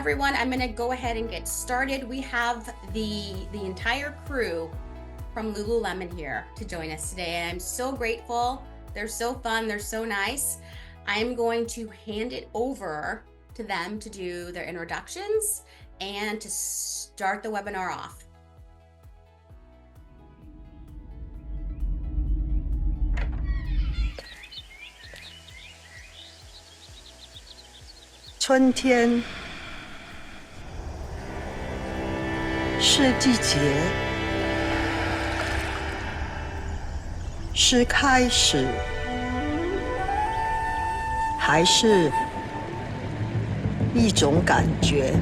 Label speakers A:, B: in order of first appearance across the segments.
A: everyone. I'm going to go ahead and get started. We have the entire crew from Lululemon here to join us today. I'm so grateful. They're so fun. They're so nice. I'm going to hand it over to them to do their introductions and to start the webinar off.
B: 春天是季节，是开始，还是一种感觉？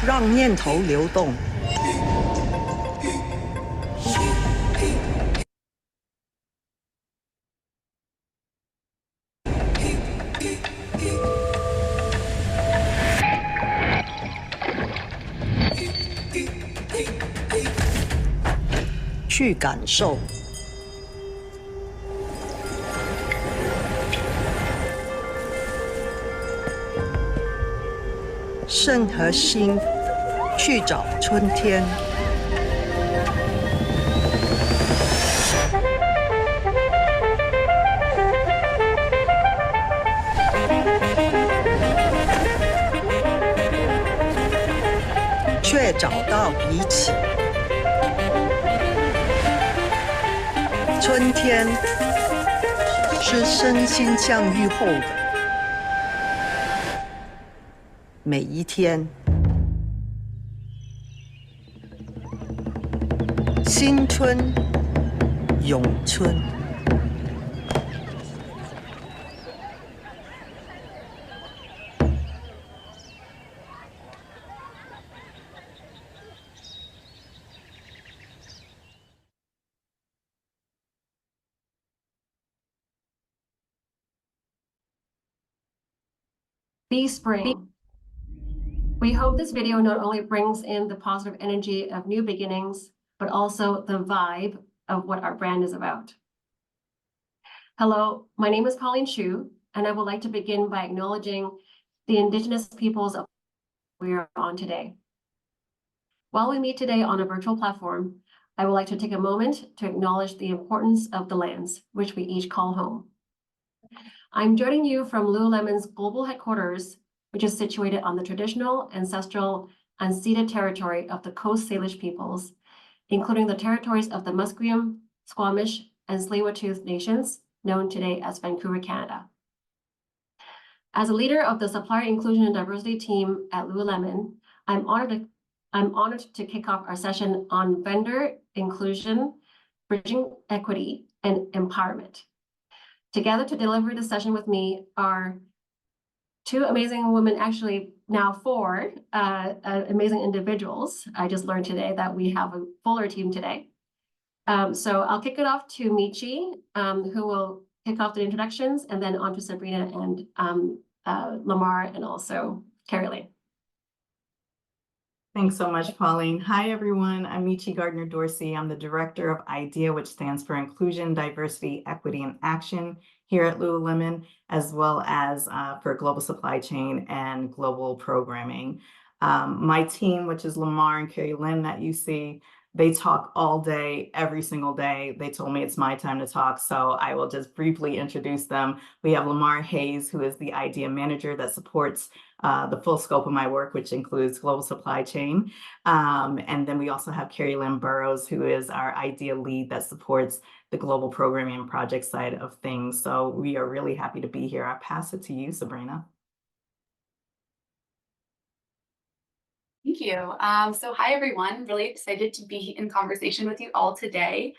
B: 让念头流动，去感受。肾和心去找春天。却找到彼此。春天是身心相遇后的每一天，新春咏春。
C: Be spring. We hope this video not only brings in the positive energy of new beginnings, but also the vibe of what our brand is about. Hello, my name is Pauline Chu, and I would like to begin by acknowledging the Indigenous peoples of we are on today. While we meet today on a virtual platform, I would like to take a moment to acknowledge the importance of the lands which we each call home. I'm joining you from Lululemon's global headquarters, which is situated on the traditional, ancestral, unceded territory of the Coast Salish peoples, including the territories of the Musqueam, Squamish, and Tsleil-Waututh nations, known today as Vancouver, Canada. As a leader of the Supplier Inclusion and Diversity team at Lululemon, I'm honored to kick off our session on vendor inclusion, bridging equity, and empowerment. Together to deliver the session with me are two amazing women, actually now four amazing individuals. I just learned today that we have a fuller team today. So I'll kick it off to Michi, who will kick off the introductions, and then on to Sabrina and Lamar, and also Carrie.
D: Thanks so much, Pauline. Hi, everyone. I'm Michi Gardner-Dorsey. I'm the Director of IDEA, which stands for Inclusion, Diversity, Equity, and Action here at Lululemon, as well as for Global Supply Chain and Global Programming. My team, which is Lamar and Carrie Lynn that you see, they talk all day, every single day. They told me it's my time to talk, so I will just briefly introduce them. We have Lamar Hayes, who is the IDEA manager that supports the full scope of my work, which includes global supply chain. And then we also have Carrie Lynn Burrows, who is our IDEA lead that supports the global programming and project side of things. So we are really happy to be here. I'll pass it to you, Sabrina.
E: Thank you. So hi, everyone. Really excited to be in conversation with you all today.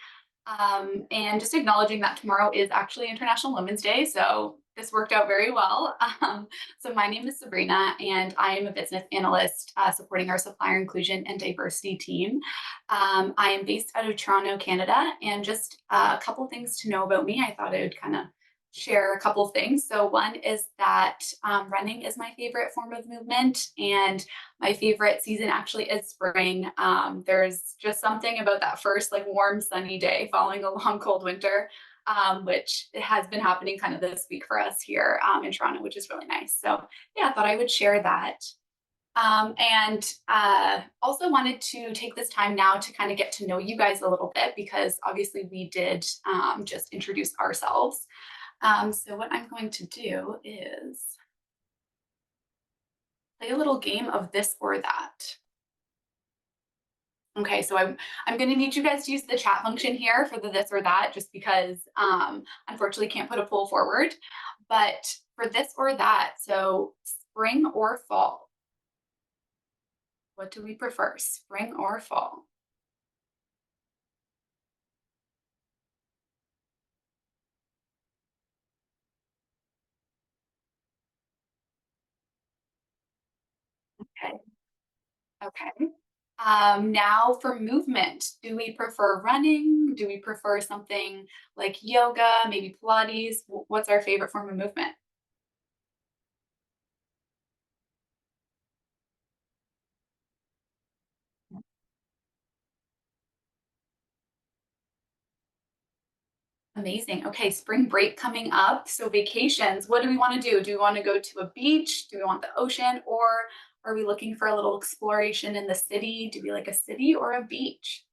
E: And just acknowledging that tomorrow is actually International Women's Day. So this worked out very well. So my name is Sabrina, and I am a business analyst supporting our supplier inclusion and diversity team. I am based out of Toronto, Canada, and just a couple things to know about me. I thought I would kind of share a couple things. So one is that running is my favorite form of movement, and my favorite season actually is spring. There's just something about that first like warm sunny day following a long cold winter, which has been happening kind of this week for us here in Toronto, which is really nice. So yeah, I thought I would share that. Also wanted to take this time now to kind of get to know you guys a little bit, because obviously we did just introduce ourselves. So what I'm going to do is play a little game of this or that. Okay, so I'm going to need you guys to use the chat function here for the this or that, just because unfortunately can't put a poll forward. But for this or that, so spring or fall? What do we prefer, spring or fall? Okay. Okay. Now for movement, do we prefer running? Do we prefer something like yoga, maybe Pilates? What's our favorite form of movement? Amazing. Okay, spring break coming up. So vacations, what do we want to do? Do we want to go to a beach? Do we want the ocean? Or are we looking for a little exploration in the city? Do we like a city or a beach?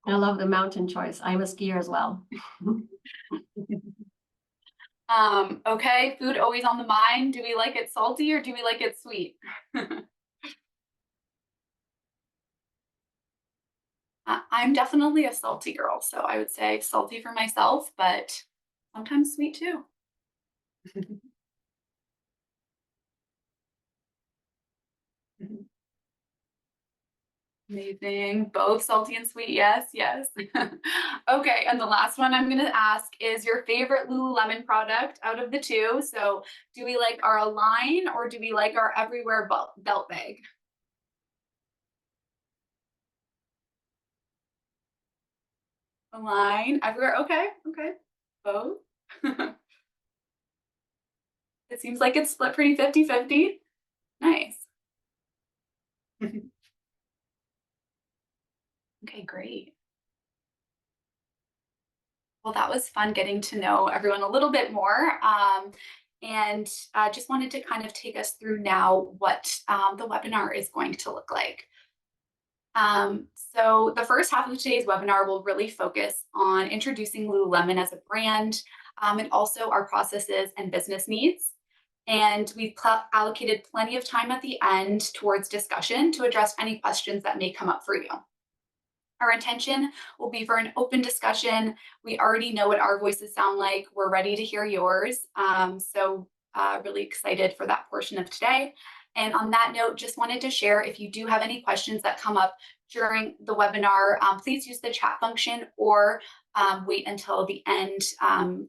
C: I love the mountain choice. I'm a skier as well.
E: Okay, food always on the mind. Do we like it salty or do we like it sweet? I'm definitely a salty girl, so I would say salty for myself, but sometimes sweet too. Amazing. Both salty and sweet. Yes, yes. Okay, and the last one I'm going to ask is your favorite Lululemon product out of the two. So, do we like our Align or do we like our Everywhere belt bag? Align, Everywhere. Okay, okay. Both. It seems like it's split pretty 50-50. Nice. Okay, great. Well, that was fun getting to know everyone a little bit more. And just wanted to kind of take us through now what the webinar is going to look like. So the first half of today's webinar will really focus on introducing Lululemon as a brand, and also our processes and business needs. And we've allocated plenty of time at the end towards discussion to address any questions that may come up for you. Our intention will be for an open discussion. We already know what our voices sound like. We're ready to hear yours. Really excited for that portion of today. And on that note, just wanted to share, if you do have any questions that come up during the webinar, please use the chat function or wait until the end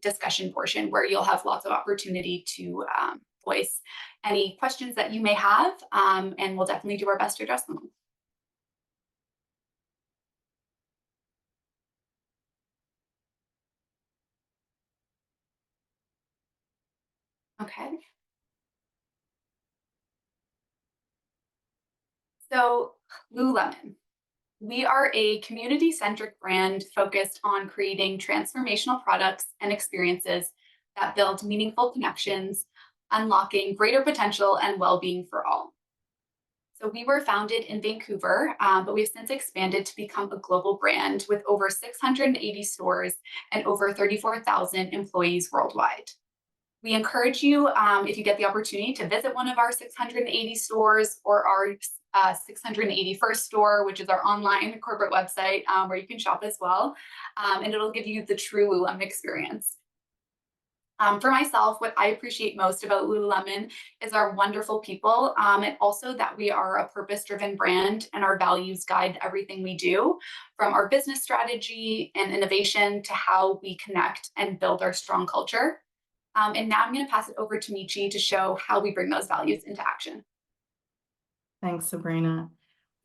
E: discussion portion, where you'll have lots of opportunity to voice any questions that you may have, and we'll definitely do our best to address them. Okay. So Lululemon, we are a community-centric brand focused on creating transformational products and experiences that build meaningful connections, unlocking greater potential and well-being for all. So we were founded in Vancouver, but we've since expanded to become a global brand with over 680 stores and over 34,000 employees worldwide. We encourage you, if you get the opportunity, to visit one of our 680 stores or our 681st store, which is our online corporate website, where you can shop as well. And it'll give you the true Lululemon experience. For myself, what I appreciate most about Lululemon is our wonderful people, and also that we are a purpose-driven brand and our values guide everything we do, from our business strategy and innovation to how we connect and build our strong culture. And now I'm going to pass it over to Michi to show how we bring those values into action.
D: Thanks, Sabrina.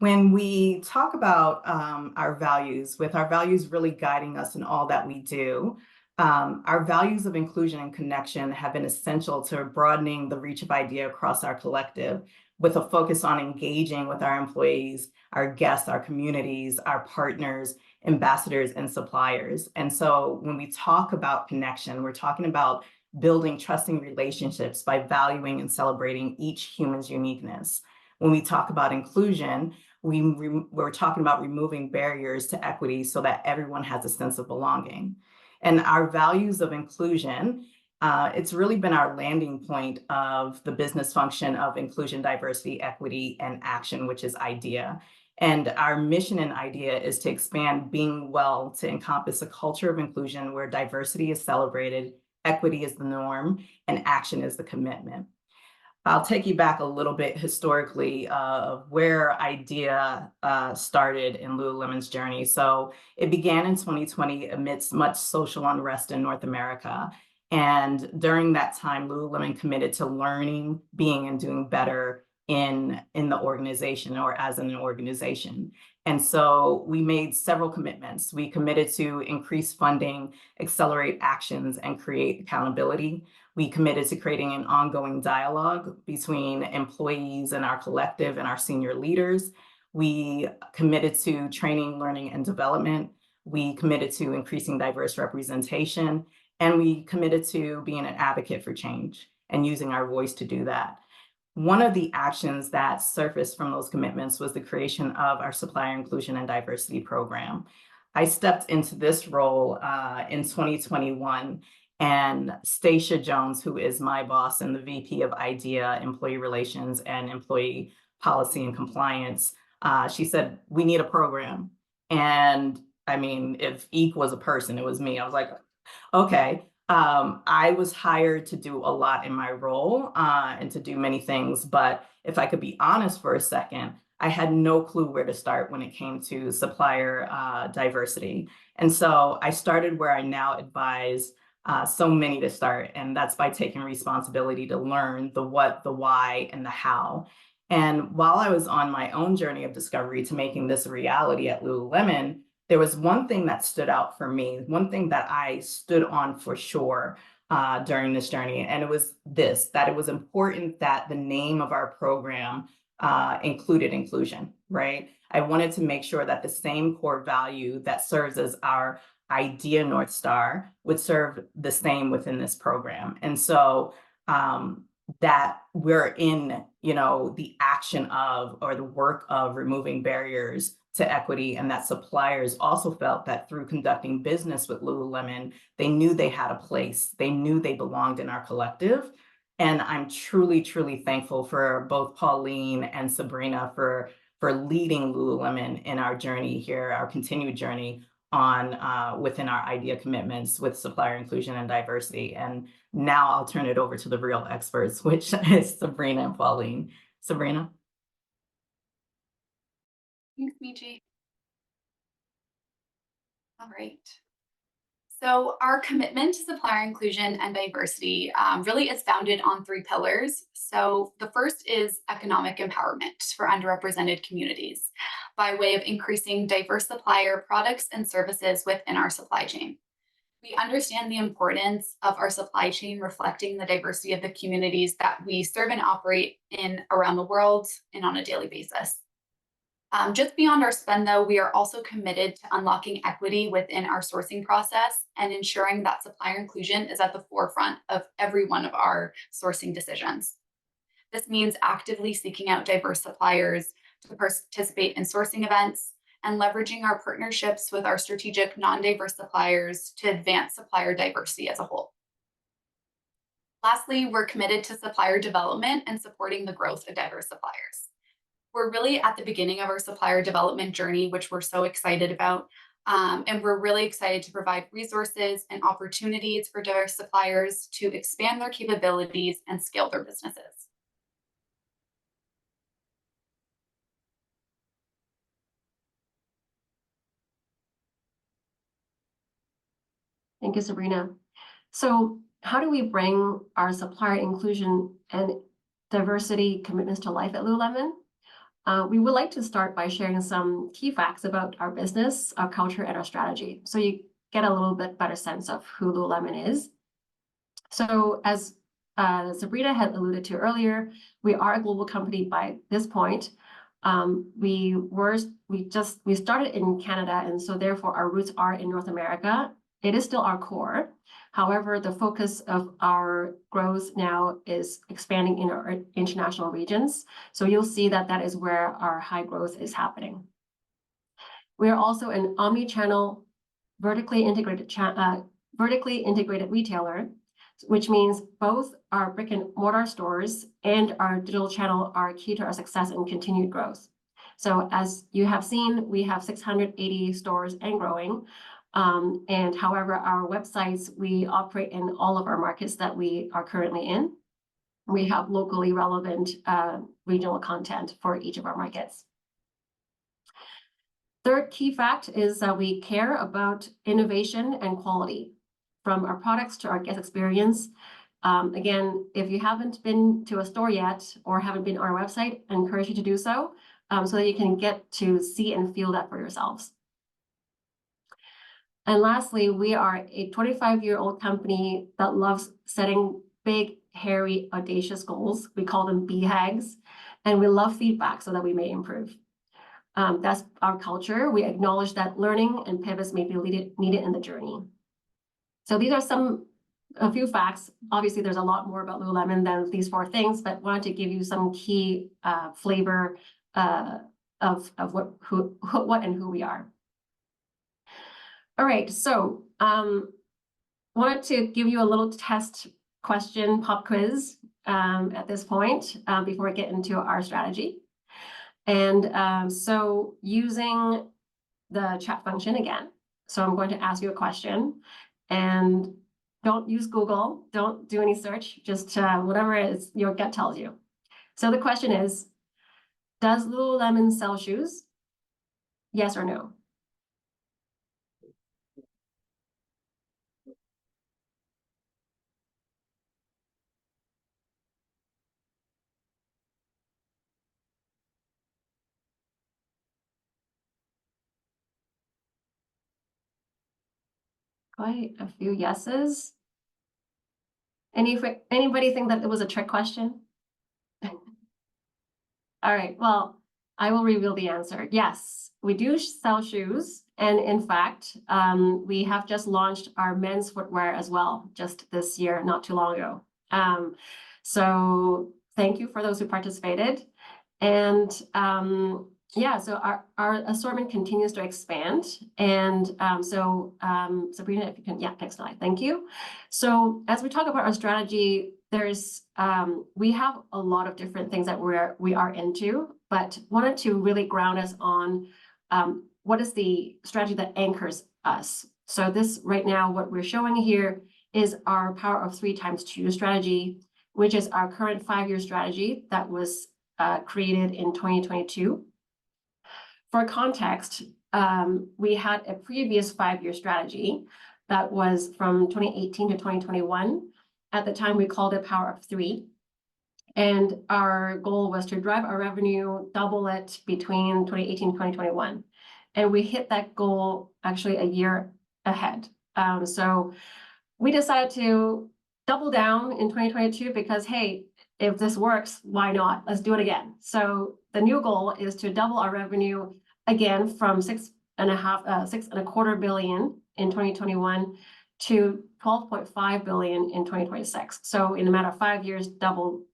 D: When we talk about our values, with our values really guiding us in all that we do, our values of inclusion and connection have been essential to broadening the reach of IDEA across our collective, with a focus on engaging with our employees, our guests, our communities, our partners, ambassadors, and suppliers. And so when we talk about connection, we're talking about building trusting relationships by valuing and celebrating each human's uniqueness. When we talk about inclusion, we're talking about removing barriers to equity so that everyone has a sense of belonging. And our values of inclusion, it's really been our landing point of the business function of inclusion, diversity, equity, and action, which is IDEA. And our mission in IDEA is to expand being well to encompass a culture of inclusion where diversity is celebrated, equity is the norm, and action is the commitment. I'll take you back a little bit historically of where IDEA started in Lululemon's journey. So it began in 2020 amidst much social unrest in North America. And during that time, Lululemon committed to learning, being, and doing better in the organization, or as an organization. And so we made several commitments. We committed to increase funding, accelerate actions, and create accountability. We committed to creating an ongoing dialogue between employees and our collective and our senior leaders. We committed to training, learning, and development. We committed to increasing diverse representation. And we committed to being an advocate for change and using our voice to do that. One of the actions that surfaced from those commitments was the creation of our Supplier Inclusion and Diversity Program. I stepped into this role in 2021, and Stacia Jones, who is my boss and the VP of IDEA, Employee Relations and Employee Policy and Compliance, she said, we need a program. And I mean, if EEC was a person, it was me. I was like, okay. I was hired to do a lot in my role and to do many things, but if I could be honest for a second, I had no clue where to start when it came to supplier diversity. And so I started where I now advise so many to start, and that's by taking responsibility to learn the what, the why, and the how. And while I was on my own journey of discovery to making this a reality at Lululemon, there was one thing that stood out for me, one thing that I stood on for sure during this journey, and it was this, that it was important that the name of our program included inclusion, right? I wanted to make sure that the same core value that serves as our IDEA North Star would serve the same within this program. And so that we're in, the action of, or the work of removing barriers to equity, and that suppliers also felt that through conducting business with Lululemon, they knew they had a place, they knew they belonged in our collective. And I'm truly, truly thankful for both Pauline and Sabrina for leading Lululemon in our journey here, our continued journey on within our IDEA commitments with supplier inclusion and diversity. And now I'll turn it over to the real experts, which is Sabrina and Pauline. Sabrina?
E: Thanks, Michi. All right. So our commitment to supplier inclusion and diversity really is founded on 3 pillars. So the first is economic empowerment for underrepresented communities by way of increasing diverse supplier products and services within our supply chain. We understand the importance of our supply chain reflecting the diversity of the communities that we serve and operate in around the world and on a daily basis. Just beyond our spend, though, we are also committed to unlocking equity within our sourcing process and ensuring that supplier inclusion is at the forefront of every one of our sourcing decisions. This means actively seeking out diverse suppliers to participate in sourcing events and leveraging our partnerships with our strategic non-diverse suppliers to advance supplier diversity as a whole. Lastly, we're committed to supplier development and supporting the growth of diverse suppliers. We're really at the beginning of our supplier development journey, which we're so excited about. And we're really excited to provide resources and opportunities for diverse suppliers to expand their capabilities and scale their businesses.
C: Thank you, Sabrina. So how do we bring our supplier inclusion and diversity commitments to life at Lululemon? we would like to start by sharing some key facts about our business, our culture, and our strategy, so you get a little bit better sense of who Lululemon is. So as Sabrina had alluded to earlier, we are a global company by this point. We started in Canada, and so therefore our roots are in North America. It is still our core. However, the focus of our growth now is expanding in our international regions. So you'll see that that is where our high growth is happening. We are also an omni-channel, vertically integrated retailer, which means both our brick and mortar stores and our digital channel are key to our success and continued growth. So as you have seen, we have 680 stores and growing. And however, our websites, we operate in all of our markets that we are currently in. We have locally relevant regional content for each of our markets. Third key fact is that we care about innovation and quality, from our products to our guest experience. Again, if you haven't been to a store yet or haven't been on our website, I encourage you to do so, so that you can get to see and feel that for yourselves. And lastly, we are a 25-year-old company that loves setting big, hairy, audacious goals. We call them BHAGs, and we love feedback so that we may improve. That's our culture. We acknowledge that learning and pivots may be needed in the journey. So these are a few facts. Obviously, there's a lot more about Lululemon than these 4 things, but wanted to give you some key flavor of what and who we are. All right, so wanted to give you a little test question, pop quiz at this point before we get into our strategy. And so using the chat function again. So I'm going to ask you a question, and don't use Google, don't do any search, just whatever it is your gut tells you. So the question is, does Lululemon sell shoes? Yes or no? Quite a few yeses. Anybody think that it was a trick question? All right, well, I will reveal the answer. Yes, we do sell shoes. And in fact, we have just launched our men's footwear as well, just this year, not too long ago. So thank you for those who participated. And yeah, so our assortment continues to expand. And Sabrina, if you can, yeah, next slide, thank you. So as we talk about our strategy, we have a lot of different things that we are into, but wanted to really ground us on what is the strategy that anchors us. So this right now, what we're showing here is our Power of 3 x 2 strategy, which is our current 5-year strategy that was created in 2022. For context, we had a previous 5-year strategy that was from 2018 to 2021. At the time, we called it Power of 3. And our goal was to drive our revenue, double it between 2018 and 2021. And we hit that goal actually a year ahead. So we decided to double down in 2022 because, hey, if this works, why not? Let's do it again. So the new goal is to double our revenue again from $6.25 billion in 2021 to $12.5 billion in 2026. So in a matter of 5 years, double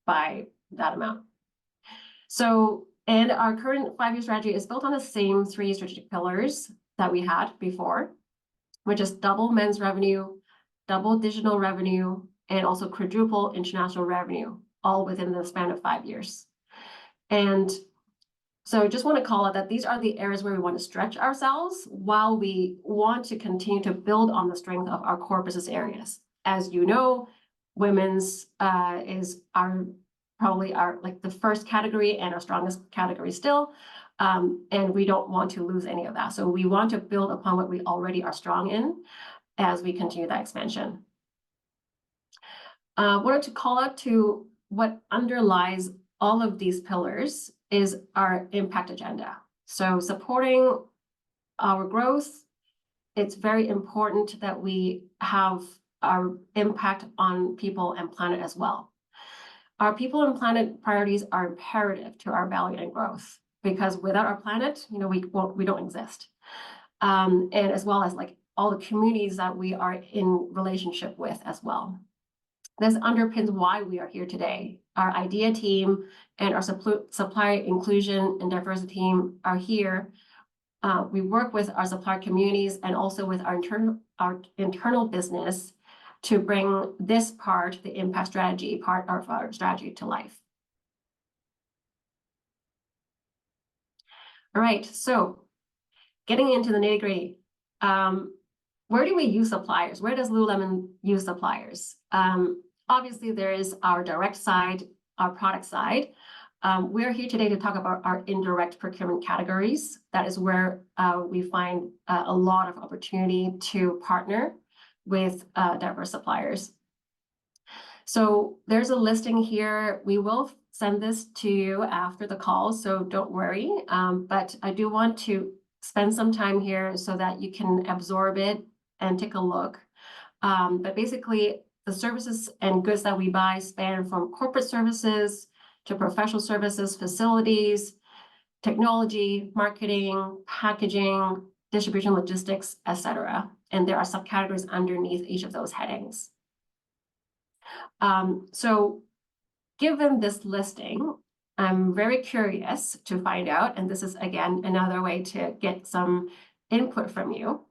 C: by that amount. So, and our current 5-year strategy is built on the same 3 strategic pillars that we had before, which is double men's revenue, double digital revenue, and also quadruple international revenue, all within the span of 5 years. And so just want to call out that these are the areas where we want to stretch ourselves while we want to continue to build on the strength of our core business areas. As you know, women's is probably our the first category and our strongest category still. And we don't want to lose any of that. So we want to build upon what we already are strong in as we continue that expansion. Wanted to call out to what underlies all of these pillars is our impact agenda. So supporting our growth, it's very important that we have our impact on people and planet as well. Our people and planet priorities are imperative to our value and growth, because without our planet, we don't exist. And as well as like all the communities that we are in relationship with as well. This underpins why we are here today. Our IDEA team and our supplier inclusion and diversity team are here. We work with our supplier communities and also with our internal business to bring this part, the impact strategy part of our strategy, to life. All right, so getting into the nitty-gritty, where do we use suppliers? Where does Lululemon use suppliers? Obviously, there is our direct side, our product side. We're here today to talk about our indirect procurement categories. That is where we find a lot of opportunity to partner with diverse suppliers. So there's a listing here. We will send this to you after the call, so don't worry. But I do want to spend some time here so that you can absorb it and take a look. But basically, the services and goods that we buy span from corporate services to professional services, facilities, technology, marketing, packaging, distribution, logistics, etc. And there are subcategories underneath each of those headings. So given this listing, I'm very curious to find out, and this is again another way to get some input from you.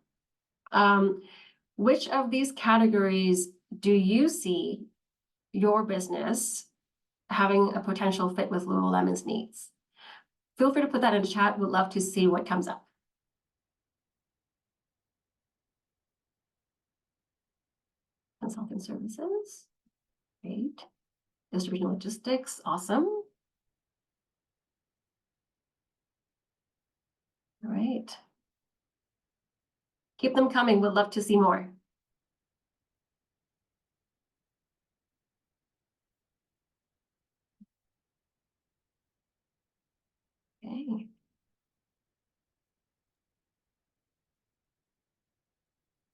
C: Which of these categories do you see your business having a potential fit with Lululemon's needs? Feel free to put that in the chat. We'd love to see what comes up. Consulting services, great. Distribution logistics, awesome. All right. Keep them coming. We'd love to see more. Okay.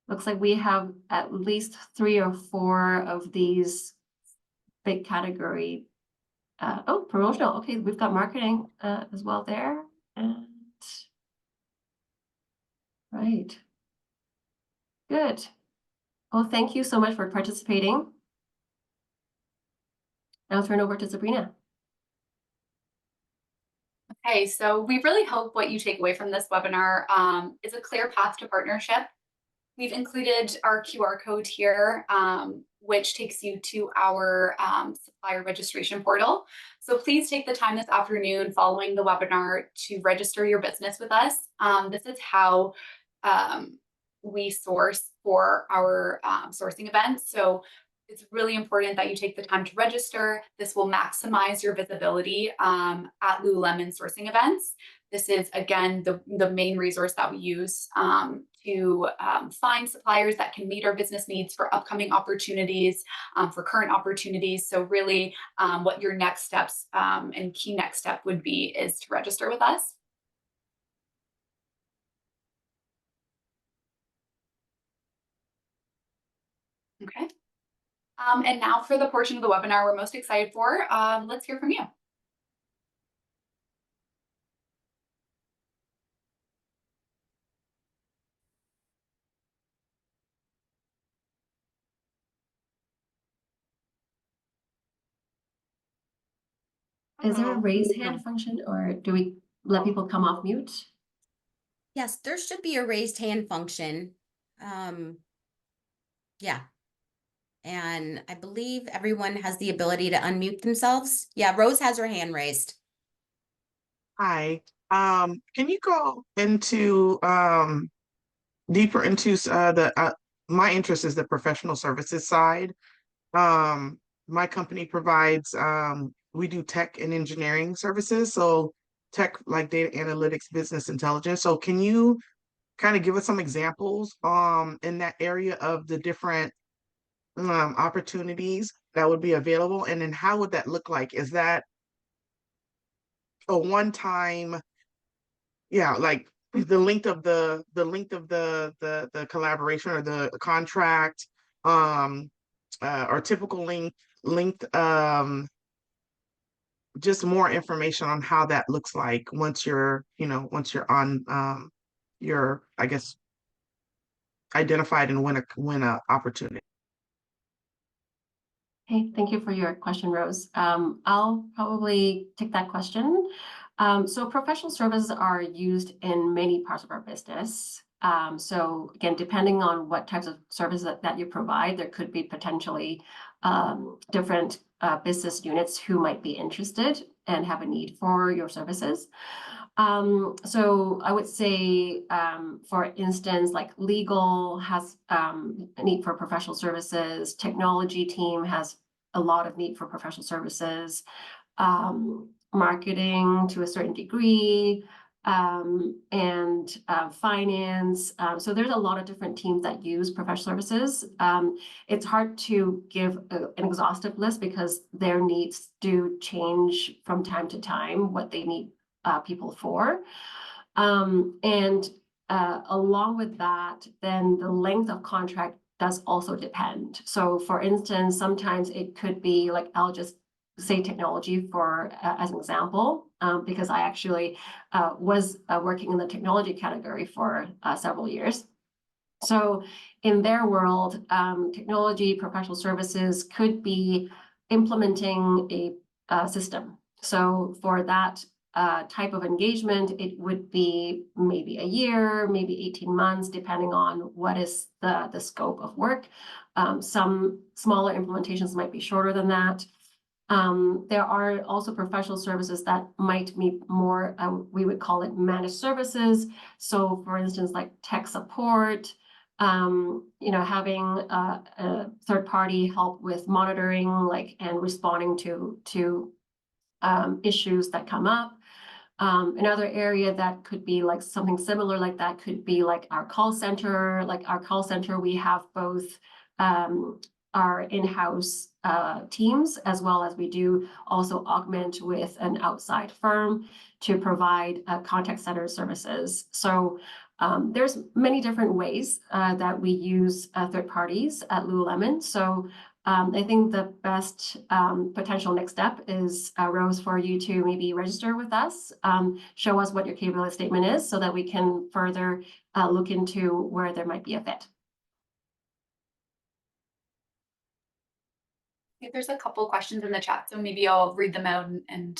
C: Looks like we have at least 3 or 4 of these big category. Oh, promotional. Okay, we've got marketing as well there. And right. Good. Well, thank you so much for participating. Now I'll turn over to Sabrina.
E: Okay, so we really hope what you take away from this webinar is a clear path to partnership. We've included our QR code here, which takes you to our supplier registration portal. So please take the time this afternoon following the webinar to register your business with us. This is how we source for our sourcing events. So it's really important that you take the time to register. This will maximize your visibility at Lululemon sourcing events. This is, again, the main resource that we use to find suppliers that can meet our business needs for upcoming opportunities, for current opportunities. So really what your next steps and key next step would be is to register with us. Okay. And now for the portion of the webinar we're most excited for, let's hear from you.
C: Is there a raise hand function, or do we let people come off mute?
A: Yes, there should be a raised hand function. Yeah. And I believe everyone has the ability to unmute themselves. Yeah, Rose has her hand raised.
F: Hi. Can you go into deeper into my interest is the professional services side. My company provides we do tech and engineering services, so tech like data analytics, business intelligence. So can you kind of give us some examples in that area of the different opportunities that would be available, and then how would that look like? Is that a one-time, yeah, like the length of the collaboration or the contract, or typical length, just more information on how that looks like once you're, once you're on, you're, I guess, identified and win a opportunity.
C: Hey, thank you for your question, Rose. I'll probably take that question. So professional services are used in many parts of our business. So again, depending on what types of services that you provide, there could be potentially different business units who might be interested and have a need for your services. So I would say, for instance, like legal has a need for professional services, technology team has a lot of need for professional services, marketing to a certain degree, and finance. So there's a lot of different teams that use professional services. It's hard to give an exhaustive list because their needs do change from time to time, what they need people for. And along with that, then the length of contract does also depend. So for instance, sometimes it could be like, I'll just say technology for as an example, because I actually was working in the technology category for several years. So in their world, technology professional services could be implementing a system. So for that type of engagement, it would be maybe a year, maybe 18 months, depending on what is the scope of work. Some smaller implementations might be shorter than that. There are also professional services that might be more, we would call it managed services. So for instance, like tech support, having a third party help with monitoring, and responding to issues that come up. Another area that could be like something similar like that could be like our call center. Like our call center, we have both our in-house teams, as well as we do also augment with an outside firm to provide contact center services. So there's many different ways that we use third parties at Lululemon. So I think the best potential next step is, Rose, for you to maybe register with us, show us what your capability statement is so that we can further look into where there might be a fit.
E: There's a couple questions in the chat, so maybe I'll read them out and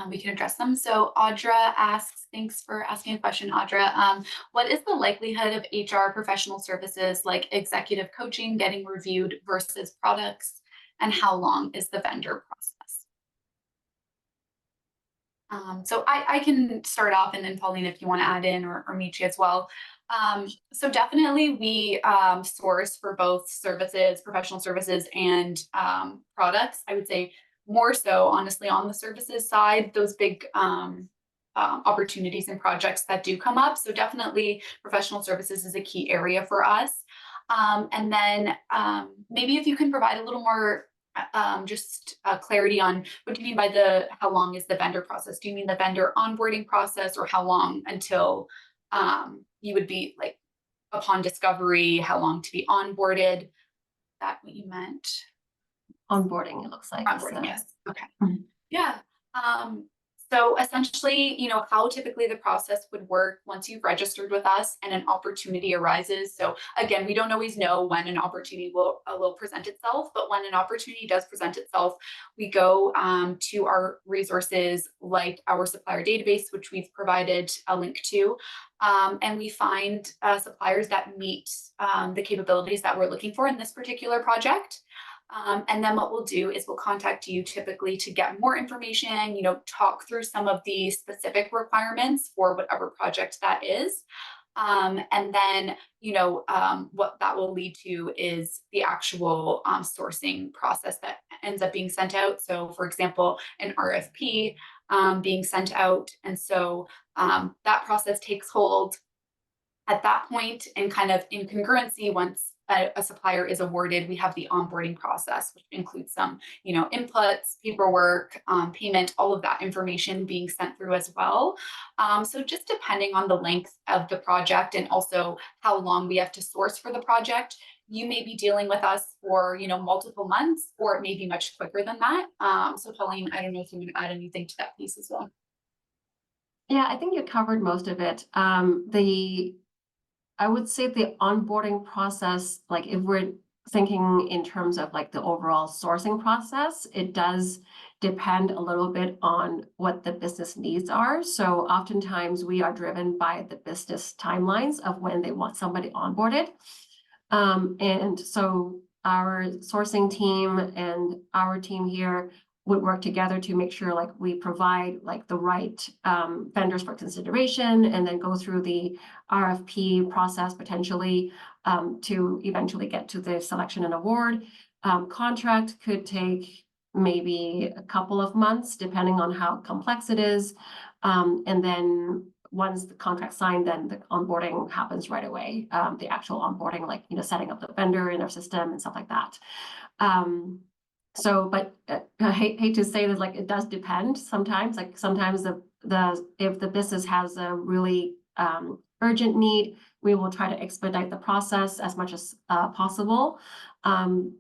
E: we can address them. So Audra asks, thanks for asking a question, Audra. What is the likelihood of HR professional services like executive coaching getting reviewed versus products, and how long is the vendor process? So I can start off, and then Pauline, if you want to add in, or Michi as well. So definitely we source for both services, professional services, and products. I would say more so, honestly, on the services side, those big opportunities and projects that do come up. So definitely professional services is a key area for us. And then maybe if you can provide a little more just clarity on what do you mean by how long is the vendor process? Do you mean the vendor onboarding process, or how long until you would be like upon discovery, how long to be onboarded? Is that what you meant?
C: Onboarding, it looks like.
E: Onboarding, yes. Okay. Yeah. So essentially, how typically the process would work once you've registered with us and an opportunity arises. So again, we don't always know when an opportunity will present itself, but when an opportunity does present itself, we go to our resources like our supplier database, which we've provided a link to, and we find suppliers that meet the capabilities that we're looking for in this particular project. And then what we'll do is we'll contact you typically to get more information, talk through some of the specific requirements for whatever project that is. And then, what that will lead to is the actual sourcing process that ends up being sent out. So for example, an RFP being sent out. And so that process takes hold. At that point, and kind of in congruency, once a supplier is awarded, we have the onboarding process, which includes some, inputs, paperwork, payment, all of that information being sent through as well. So just depending on the length of the project and also how long we have to source for the project, you may be dealing with us for, multiple months, or it may be much quicker than that. So Pauline, I don't know if you want to add anything to that piece as well.
C: Yeah, I think you covered most of it. I would say the onboarding process, like if we're thinking in terms of like the overall sourcing process, it does depend a little bit on what the business needs are. So oftentimes we are driven by the business timelines of when they want somebody onboarded. And so our sourcing team and our team here would work together to make sure like we provide like the right vendors for consideration, and then go through the RFP process potentially to eventually get to the selection and award. Contract could take maybe a couple of months depending on how complex it is. And then once the contract's signed, then the onboarding happens right away. The actual onboarding, like, setting up the vendor in our system and stuff like that. But I hate to say this, like, it does depend sometimes. Like sometimes if the business has a really urgent need, we will try to expedite the process as much as possible.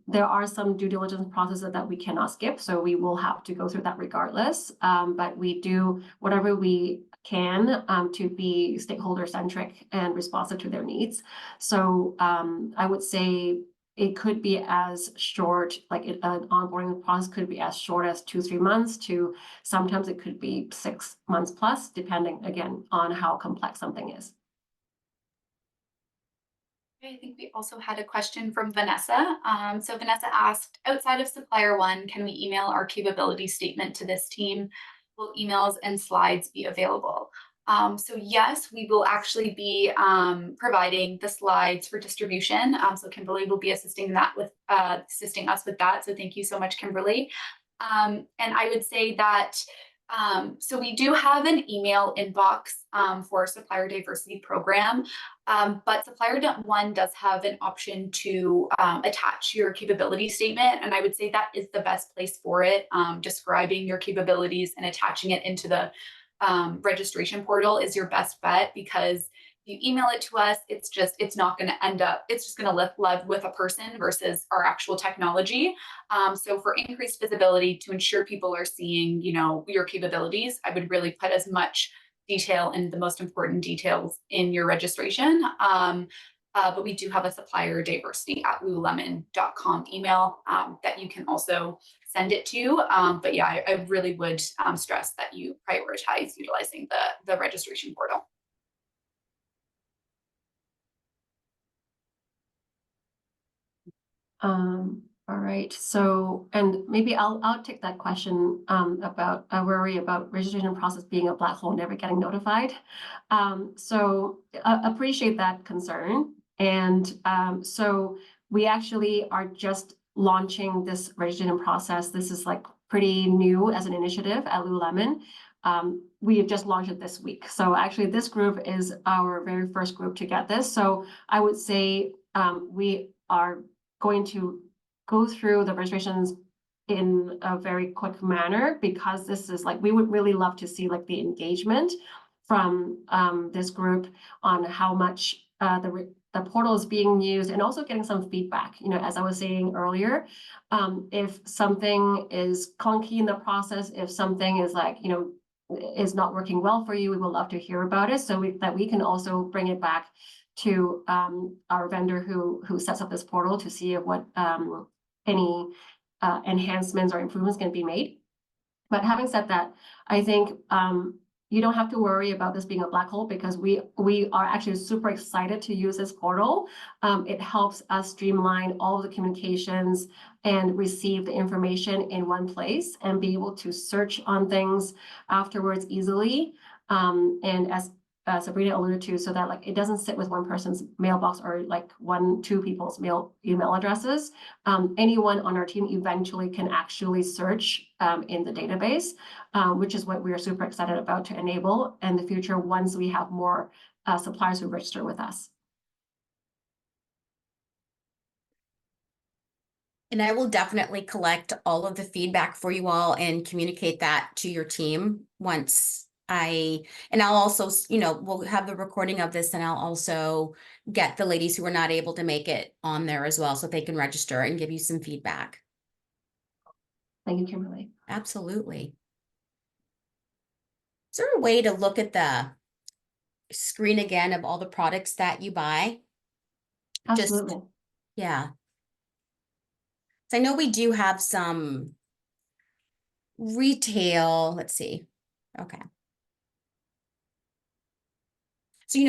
C: There are some due diligence processes that we cannot skip, so we will have to go through that regardless. But we do whatever we can to be stakeholder centric and responsive to their needs. So I would say it could be as short, like an onboarding process could be as short as 2-3 months, to sometimes it could be 6 months plus, depending again on how complex something is.
E: I think we also had a question from Vanessa. So Vanessa asked, outside of supplier one, can we email our capability statement to this team? Will emails and slides be available? So yes, we will actually be providing the slides for distribution. So Kimberly will be assisting us with that. So thank you so much, Kimberly. And I would say that so we do have an email inbox for supplier diversity program, but supplier one does have an option to attach your capability statement, and I would say that is the best place for it. Describing your capabilities and attaching it into the registration portal is your best bet, because you email it to us, it's just going to live with a person versus our actual technology. So for increased visibility, to ensure people are seeing, your capabilities, I would really put as much detail and the most important details in your registration. But we do have a supplier diversity at lululemon.com email that you can also send it to. But yeah, I really would stress that you prioritize utilizing the registration portal.
C: All right. So, and maybe I'll take that question about a worry about registration process being a black hole, never getting notified. So appreciate that concern. And so we actually are just launching this registration process. This is like pretty new as an initiative at Lululemon. We have just launched it this week. So actually this group is our very first group to get this. So I would say we are going to go through the registrations in a very quick manner, because this is like, we would really love to see like the engagement from this group on how much the portal is being used, and also getting some feedback. As I was saying earlier, if something is clunky in the process, if something is like, is not working well for you, we would love to hear about it, so that we can also bring it back to our vendor who sets up this portal, to see what any enhancements or improvements can be made. But having said that, I think you don't have to worry about this being a black hole, because we are actually super excited to use this portal. It helps us streamline all of the communications and receive the information in one place, and be able to search on things afterwards easily. And as Sabrina alluded to, so that like it doesn't sit with one person's mailbox, or like 1-2 people's email addresses. Anyone on our team eventually can actually search in the database, which is what we are super excited about to enable in the future, once we have more suppliers who register with us.
A: And I will definitely collect all of the feedback for you all and communicate that to your team once and I'll also, we'll have the recording of this, and I'll also get the ladies who are not able to make it on there as well, so they can register and give you some feedback.
C: Thank you, Kimberly.
A: Absolutely. Is there a way to look at the screen again of all the products that you buy?
C: Absolutely.
A: Yeah. So I know we do have some retail, let's see. Okay. So,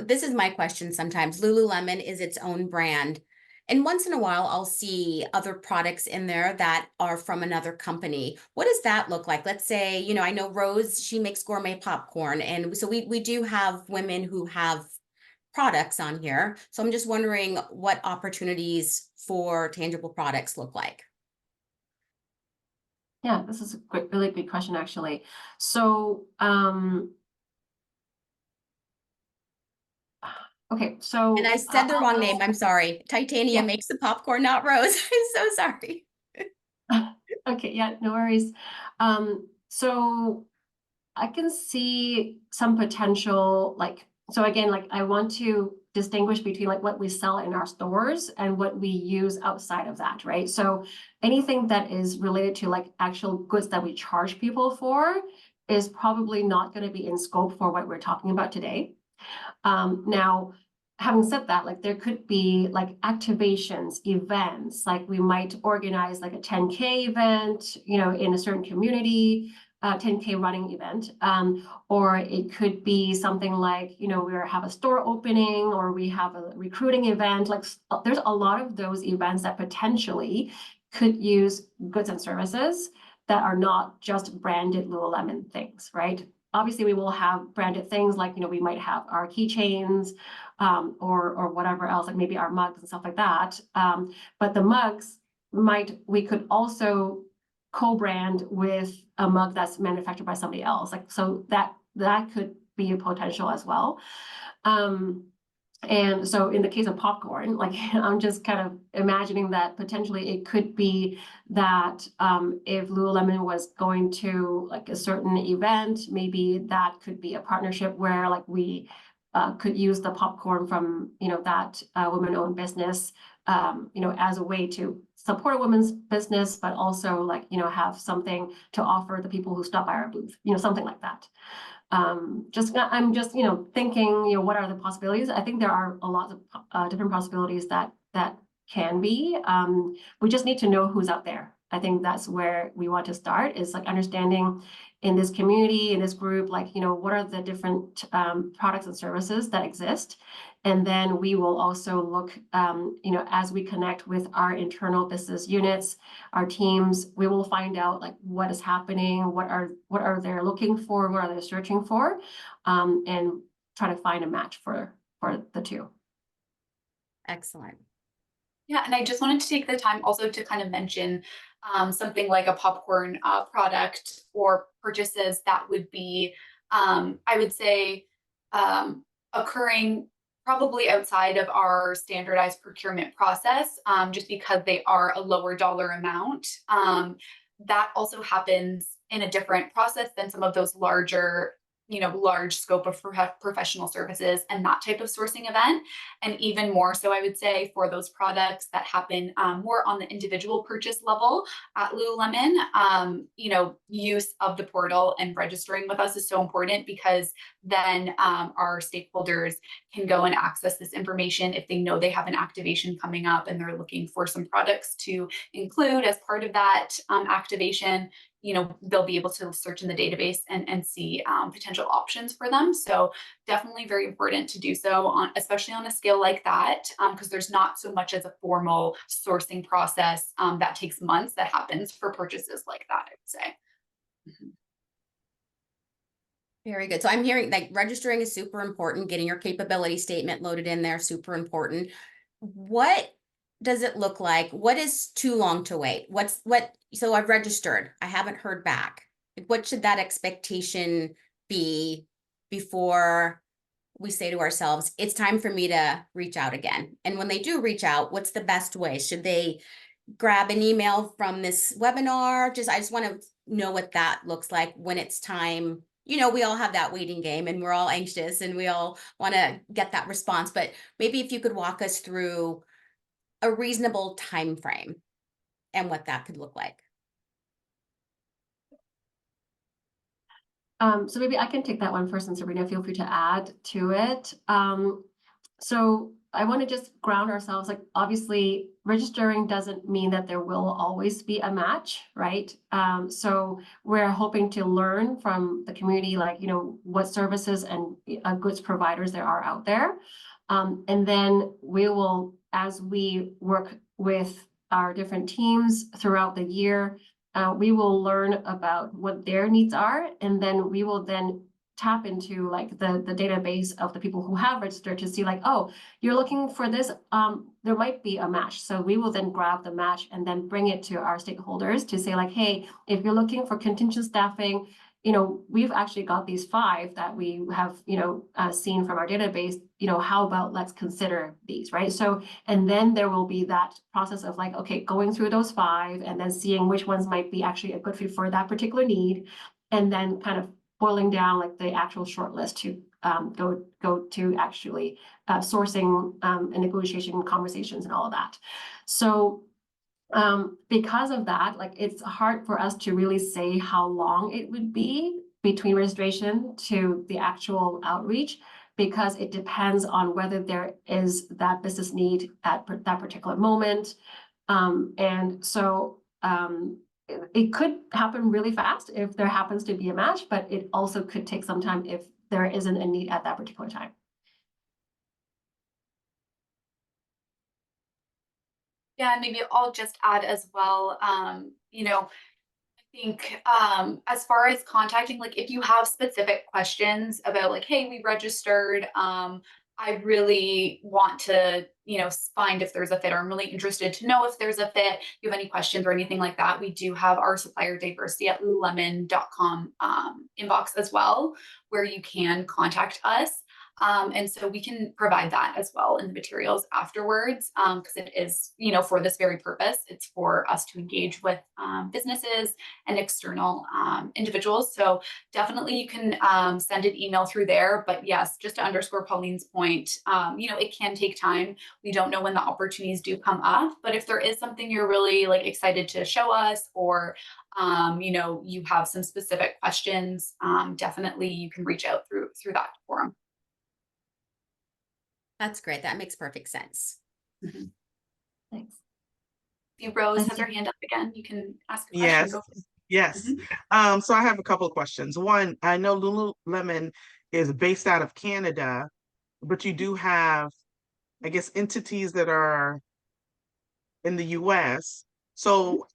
A: this is my question sometimes. Lululemon is its own brand. And once in a while, I'll see other products in there that are from another company. What does that look like? Let's say, I know Rose, she makes gourmet popcorn. And so we do have women who have products on here. So I'm just wondering what opportunities for tangible products look like.
C: Yeah, this is a really good question, actually. So, okay, so
A: And I said the wrong name. I'm sorry. Titania
C: Yeah.
A: makes the popcorn, not Rose. I'm so sorry.
C: Okay, yeah, no worries. So I can see some potential, so again, I want to distinguish between what we sell in our stores and what we use outside of that, right? So anything that is related to actual goods that we charge people for is probably not going to be in scope for what we're talking about today. Now, having said that, there could be activations, events, we might organize a 10K event, in a certain community, 10K running event, or it could be something we have a store opening, or we have a recruiting event. There's a lot of those events that potentially could use goods and services that are not just branded Lululemon things, right? Obviously, we will have branded things we might have our keychains, or whatever else, maybe our mugs and stuff like that. But the mugs we could also co-brand with a mug that's manufactured by somebody else. So that could be a potential as well. And so in the case of popcorn, I'm just kind of imagining that potentially it could be that if Lululemon was going to a certain event, maybe that could be a partnership where we could use the popcorn from that women-owned business, as a way to support a women's business, but also have something to offer the people who stop by our booth, something like that. I'm just thinking, what are the possibilities? I think there are a lot of different possibilities that can be. We just need to know who's out there. I think that's where we want to start, is understanding in this community, in this group, what are the different products and services that exist. And then we will also look, as we connect with our internal business units, our teams, we will find out what is happening, what are they looking for, what are they searching for, and try to find a match for the two.
A: Excellent.
E: Yeah, and I just wanted to take the time also to kind of mention something like a popcorn product or purchases that would be, I would say, occurring probably outside of our standardized procurement process, just because they are a lower dollar amount. That also happens in a different process than some of those larger, large scope of professional services and that type of sourcing event. And even more so, I would say, for those products that happen more on the individual purchase level at Lululemon, use of the portal and registering with us is so important, because then our stakeholders can go and access this information if they know they have an activation coming up and they're looking for some products to include as part of that activation. They'll be able to search in the database and see potential options for them. So definitely very important to do so, especially on a scale like that, because there's not so much as a formal sourcing process that takes months that happens for purchases like that, I would say. Mm-hmm.
A: Very good. So I'm hearing registering is super important. Getting your capability statement loaded in there, super important. What does it look like? What is too long to wait? So I've registered. I haven't heard back. What should that expectation be before we say to ourselves, it's time for me to reach out again. And when they do reach out, what's the best way? Should they grab an email from this webinar? I just want to know what that looks like when it's time. You know, we all have that waiting game and we're all anxious and we all want to get that response. But maybe if you could walk us through a reasonable time frame and what that could look like.
C: So maybe I can take that one first, and Sabrina, feel free to add to it. So I want to just ground ourselves, like obviously registering doesn't mean that there will always be a match, right? So we're hoping to learn from the community, like, you know, what services and goods providers there are out there. And then we will, as we work with our different teams throughout the year, we will learn about what their needs are, and then we will then tap into like the database of the people who have registered to see like, oh, you're looking for this, there might be a match. So we will then grab the match and then bring it to our stakeholders to say like, hey, if you're looking for contingent staffing, you know, we've actually got these 5 that we have, you know, seen from our database, you know, how about let's consider these, right? So, and then there will be that process of like, okay, going through those 5 and then seeing which ones might be actually a good fit for that particular need. And then kind of boiling down like the actual shortlist to go to actually sourcing and negotiation conversations and all of that. So because of that, like it's hard for us to really say how long it would be between registration to the actual outreach, because it depends on whether there is that business need at that particular moment. And so it could happen really fast if there happens to be a match, but it also could take some time if there isn't a need at that particular time.
E: Yeah, and maybe I'll just add as well, you know, I think as far as contacting, like if you have specific questions about like, hey, we registered, I really want to, you know, find if there's a fit, or I'm really interested to know if there's a fit. If you have any questions or anything like that, we do have our supplier diversity at lululemon.com inbox as well, where you can contact us. And so we can provide that as well in the materials afterwards, because it is, you know, for this very purpose. It's for us to engage with businesses and external individuals. So definitely you can send an email through there. But yes, just to underscore Pauline's point, you know, it can take time. We don't know when the opportunities do come up, but if there is something you're really like excited to show us, or you know, you have some specific questions, definitely you can reach out through that forum.
A: That's great. That makes perfect sense.
E: Mm-hmm.
C: Thanks.
E: See, Rose has her hand up again. You can ask a question.
F: Yes.
E: Go for it.
F: Yes. So I have a couple of questions. One, I know Lululemon is based out of Canada, but you do have, I guess, entities that are in the US. So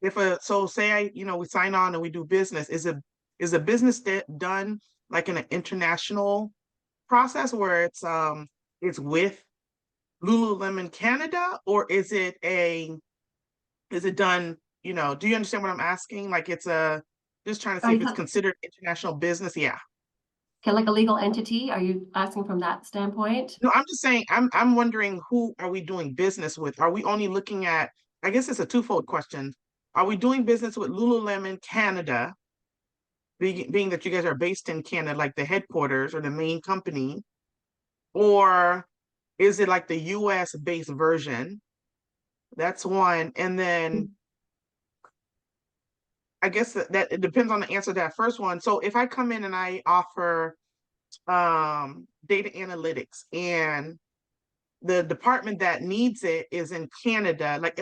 F: say we sign on and we do business, is a business done like in an international process where it's with Lululemon Canada, or is it done, you know, do you understand what I'm asking? Like just trying to see if it's considered international business. Yeah.
C: Okay, like a legal entity, are you asking from that standpoint?
F: No, I'm just saying, I'm wondering, who are we doing business with? Are we only looking at, I guess it's a twofold question. Are we doing business with Lululemon Canada, being that you guys are based in Canada, like the headquarters or the main company, or is it like the US based version? That's one. And then I guess that it depends on the answer to that first one. So if I come in and I offer data analytics, and the department that needs it is in Canada, like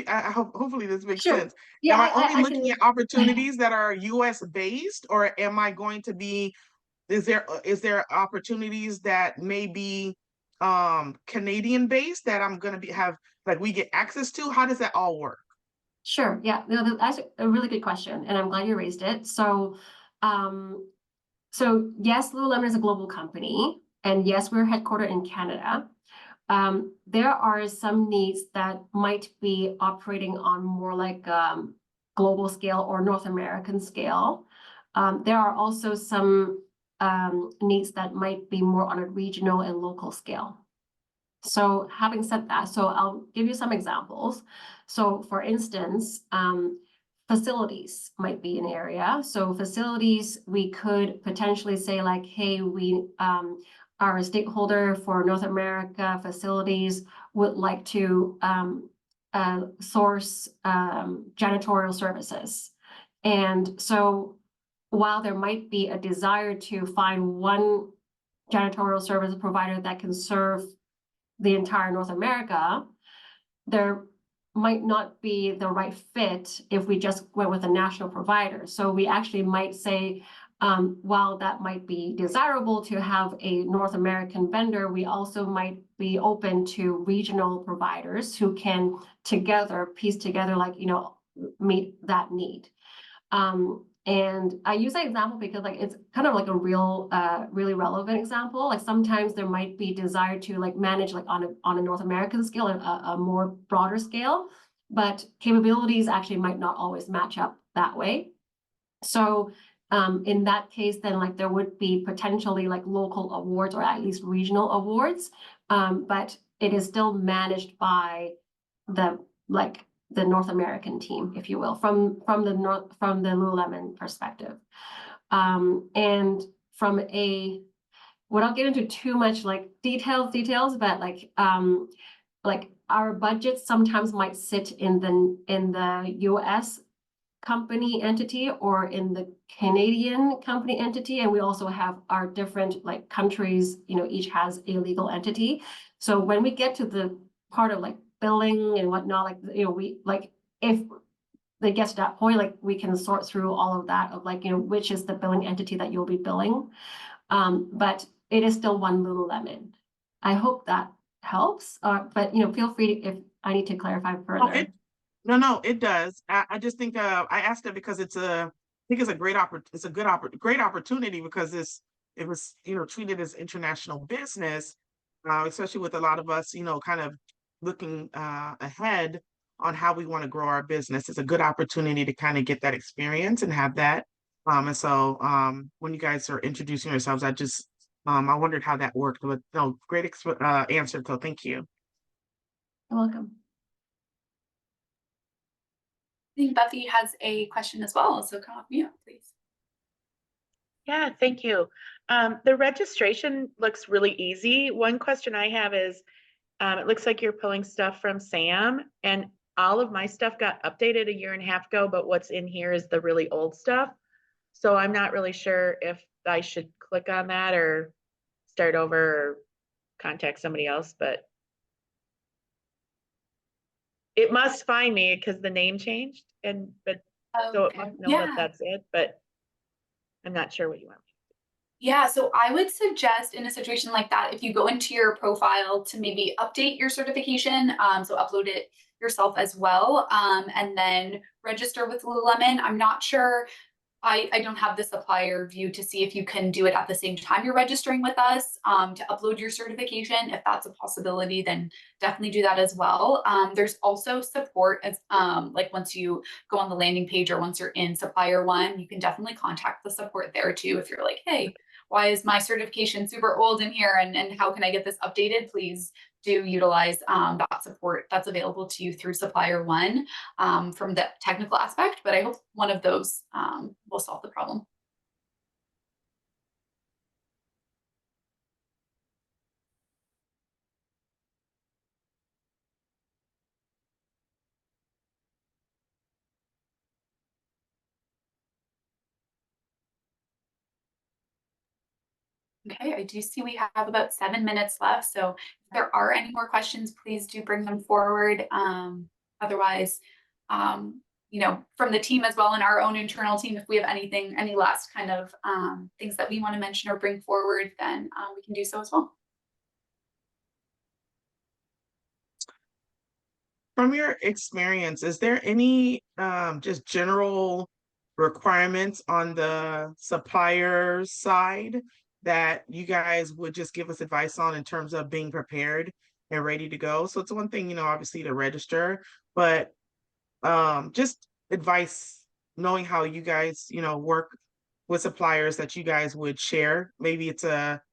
F: hopefully this makes sense.
C: Yeah,
F: Am I only looking
C: can...
F: at opportunities that are US based, or am I going to be, is there opportunities that may be Canadian based that I'm going to have, like, we get access to? How does that all work?
C: Sure. Yeah, no, that's a really good question, and I'm glad you raised it. So, so yes, Lululemon is a global company, and yes, we're headquartered in Canada. There are some needs that might be operating on more like global scale or North American scale. There are also some needs that might be more on a regional and local scale. So having said that, so I'll give you some examples. So for instance, facilities might be an area. So facilities, we could potentially say like, hey, we are a stakeholder for North America facilities, would like to source janitorial services. And so while there might be a desire to find one janitorial service provider that can serve the entire North America, there might not be the right fit if we just went with a national provider. So we actually might say, while that might be desirable to have a North American vendor, we also might be open to regional providers who can together piece together, like, you know, meet that need. And I use that example because like it's kind of like a real, really relevant example. Like sometimes there might be desire to like manage like on a North American scale, a more broader scale, but capabilities actually might not always match up that way. So in that case, then like there would be potentially like local awards or at least regional awards, but it is still managed by the North American team, if you will, from the Lululemon perspective. And from a, without getting into too much like details, but like our budgets sometimes might sit in the US company entity or in the Canadian company entity, and we also have our different like countries, you know, each has a legal entity. So when we get to the part of like billing and whatnot, like, you know, we like, if they get to that point, like we can sort through all of that of like, you know, which is the billing entity that you'll be billing. But it is still one Lululemon. I hope that helps, but you know, feel free to, if I need to clarify further.
F: No, it does. I just think I asked it because I think it's a great great opportunity because it was, you know, treated as international business, especially with a lot of us, you know, kind of looking ahead on how we want to grow our business. It's a good opportunity to kind of get that experience and have that. And so when you guys are introducing yourselves, I wondered how that worked. But no, great answer. So thank you.
C: You're welcome.
E: I think Buffy has a question as well, so come off mute, please.
G: Yeah, thank you. The registration looks really easy. One question I have is, it looks like you're pulling stuff from Sam, and all of my stuff got updated a year and a half ago, but what's in here is the really old stuff. So I'm not really sure if I should click on that or start over or contact somebody else, but it must find me because the name changed, so it must know that that's it, but I'm not sure what you want.
E: Yeah, so I would suggest in a situation like that, if you go into your profile to maybe update your certification, so upload it yourself as well, and then register with Lululemon. I'm not sure. I don't have the supplier view to see if you can do it at the same time you're registering with us, to upload your certification. If that's a possibility, then definitely do that as well. There's also support as like once you go on the landing page or once you're in supplier one, you can definitely contact the support there too. If you're like, hey, why is my certification super old in here and how can I get this updated? Please do utilize that support that's available to you through supplier one from the technical aspect, but I hope one of those will solve the problem. Okay, I do see we have about 7 minutes left. So if there are any more questions, please do bring them forward. Otherwise, you know, from the team as well and our own internal team, if we have anything, any last kind of things that we want to mention or bring forward, then we can do so as well.
F: From your experience, is there any just general requirements on the supplier side that you guys would just give us advice on in terms of being prepared and ready to go? So it's one thing, you know, obviously to register, but just advice, knowing how you guys, you know, work with suppliers that you guys would share? Maybe it's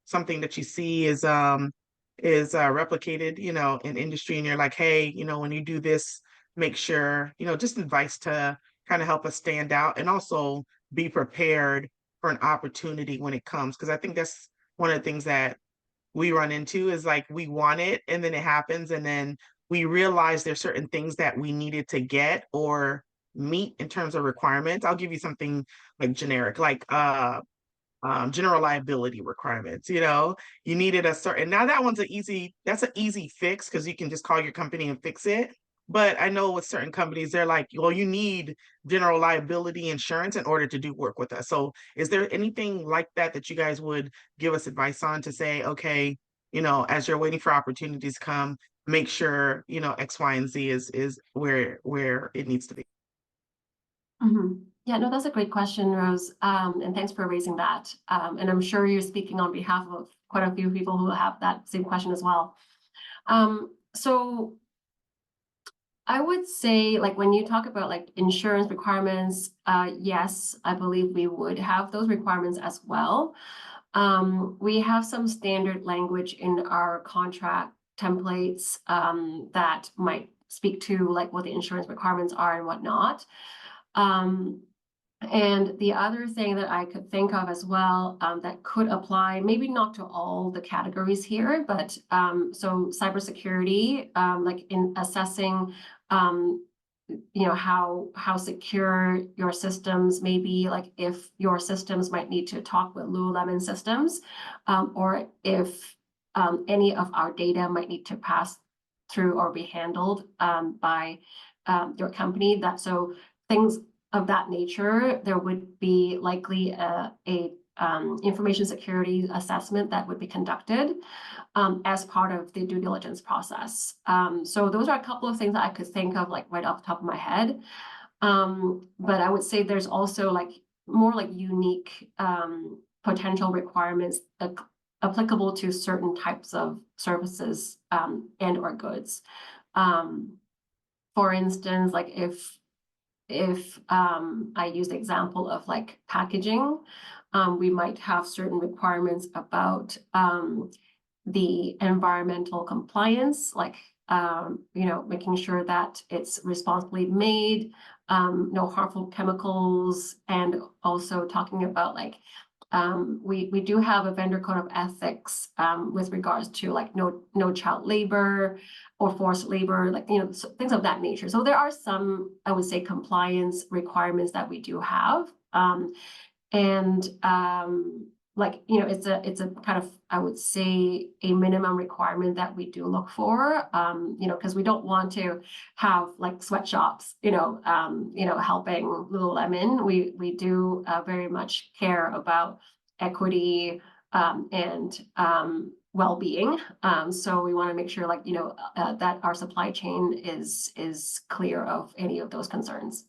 F: something that you see is replicated, in industry, and you're like, hey, when you do this, make sure, just advice to kind of help us stand out and also be prepared for an opportunity when it comes. Because I think that's one of the things that we run into is like we want it and then it happens and then we realize there's certain things that we needed to get or meet in terms of requirements. I'll give you something like generic, like general liability requirements. You needed a certain, now that that's an easy fix because you can just call your company and fix it. But I know with certain companies, they're like, well, you need general liability insurance in order to do work with us. So is there anything like that that you guys would give us advice on to say, okay, as you're waiting for opportunities to come, make sure, X, Y, and Z is where it needs to be.
C: Yeah, no, that's a great question, Rose. And thanks for raising that. And I'm sure you're speaking on behalf of quite a few people who have that same question as well. So I would say, like, when you talk about like insurance requirements, yes, I believe we would have those requirements as well. We have some standard language in our contract templates that might speak to like what the insurance requirements are and whatnot. And the other thing that I could think of as well that could apply, maybe not to all the categories here, but so cybersecurity, like in assessing, how secure your systems may be, like if your systems might need to talk with Lululemon systems, or if any of our data might need to pass through or be handled by your company. So things of that nature, there would be likely a information security assessment that would be conducted as part of the due diligence process. So those are a couple of things that I could think of like right off the top of my head. But I would say there's also like more like unique potential requirements applicable to certain types of services and or goods. For instance, like if I use the example of like packaging, we might have certain requirements about the environmental compliance, like making sure that it's responsibly made, no harmful chemicals, and also talking about like we do have a vendor code of ethics with regards to like no child labor or forced labor, like so things of that nature. So there are some, I would say, compliance requirements that we do have, and like it's a kind of, I would say, a minimum requirement that we do look for, because we don't want to have like sweatshops, helping Lululemon. We do very much care about equity and well-being. So we want to make sure like that our supply chain is clear of any of those concerns.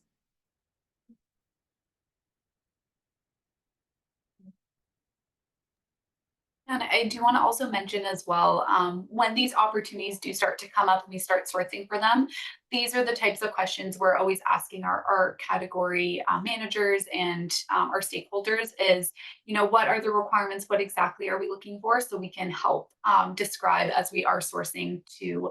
E: And I do want to also mention as well, when these opportunities do start to come up and we start sourcing for them, these are the types of questions we're always asking our category managers and our stakeholders is, what are the requirements? What exactly are we looking for? So we can help describe as we are sourcing to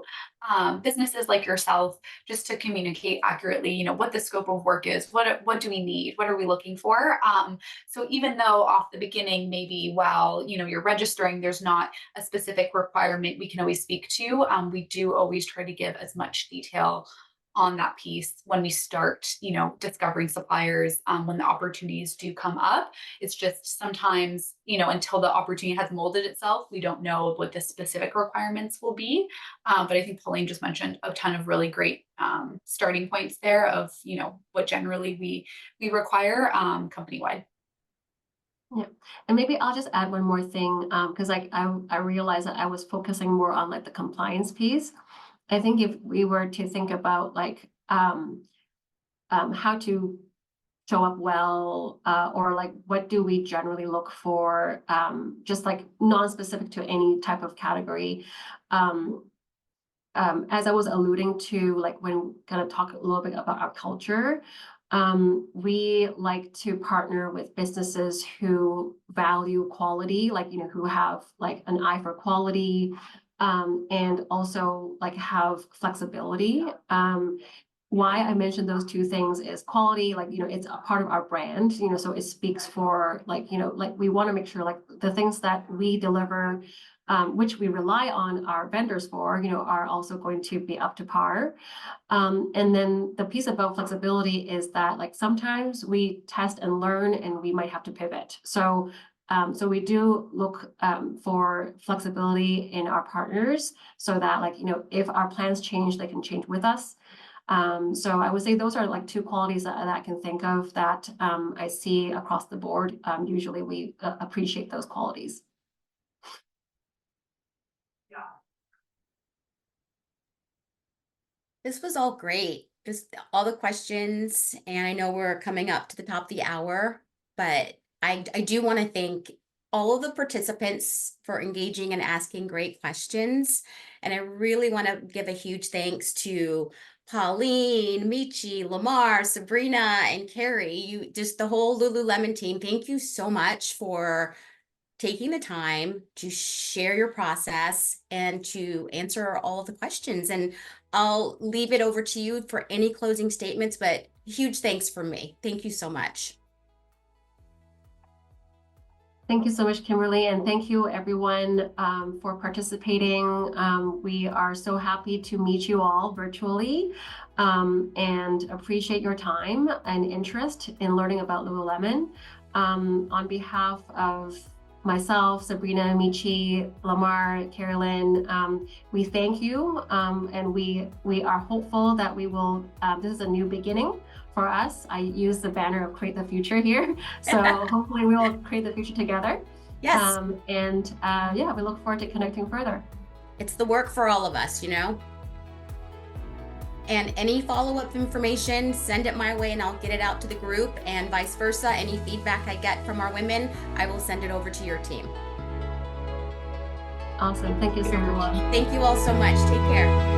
E: businesses like yourself, just to communicate accurately, what the scope of work is, what do we need? What are we looking for? So even though off the beginning, maybe while, you're registering, there's not a specific requirement we can always speak to, we do always try to give as much detail on that piece when we start, discovering suppliers, when the opportunities do come up. It's just sometimes, until the opportunity has molded itself, we don't know what the specific requirements will be. But I think Pauline just mentioned a ton of really great starting points there of, what generally we require company-wide.
C: Yeah, and maybe I'll just add one more thing, because I realized that I was focusing more on like the compliance piece. I think if we were to think about like how to show up well, or like what do we generally look for, just like non-specific to any type of category. As I was alluding to, like when kind of talk a little bit about our culture, We like to partner with businesses who value quality, like, you know, who have like an eye for quality, and also like have flexibility. Why I mentioned those two things is quality, like, you know, it's a part of our brand, you know, so it speaks for like, you know, like we want to make sure like the things that we deliver, which we rely on our vendors for, you know, are also going to be up to par. And then the piece about flexibility is that like sometimes we test and learn and we might have to pivot. So we do look for flexibility in our partners so that like, you know, if our plans change, they can change with us. So I would say those are like two qualities that I can think of that I see across the board. Usually we appreciate those qualities.
A: This was all great. Just all the questions, and I know we're coming up to the top of the hour, but I do want to thank all of the participants for engaging and asking great questions. And I really want to give a huge thanks to Pauline, Michi, Lamar, Sabrina, and Carrie. You just the whole Lululemon team. Thank you so much for taking the time to share your process and to answer all of the questions. And I'll leave it over to you for any closing statements, but huge thanks from me. Thank you so much.
C: Thank you so much, Kimberly, and thank you everyone for participating. We are so happy to meet you all virtually and appreciate your time and interest in learning about Lululemon. On behalf of myself, Sabrina, Michi, Lamar, Carolyn, we thank you and we are hopeful that we will, this is a new beginning for us. I use the banner of Create the Future here. So hopefully we will create the future together.
A: Yes.
C: Yeah, we look forward to connecting further.
A: It's the work for all of us, you know? And any follow-up information, send it my way and I'll get it out to the group, and vice versa. Any feedback I get from our women, I will send it over to your team.
C: Awesome. Thank you so much.
A: Thank you all so much. Take care.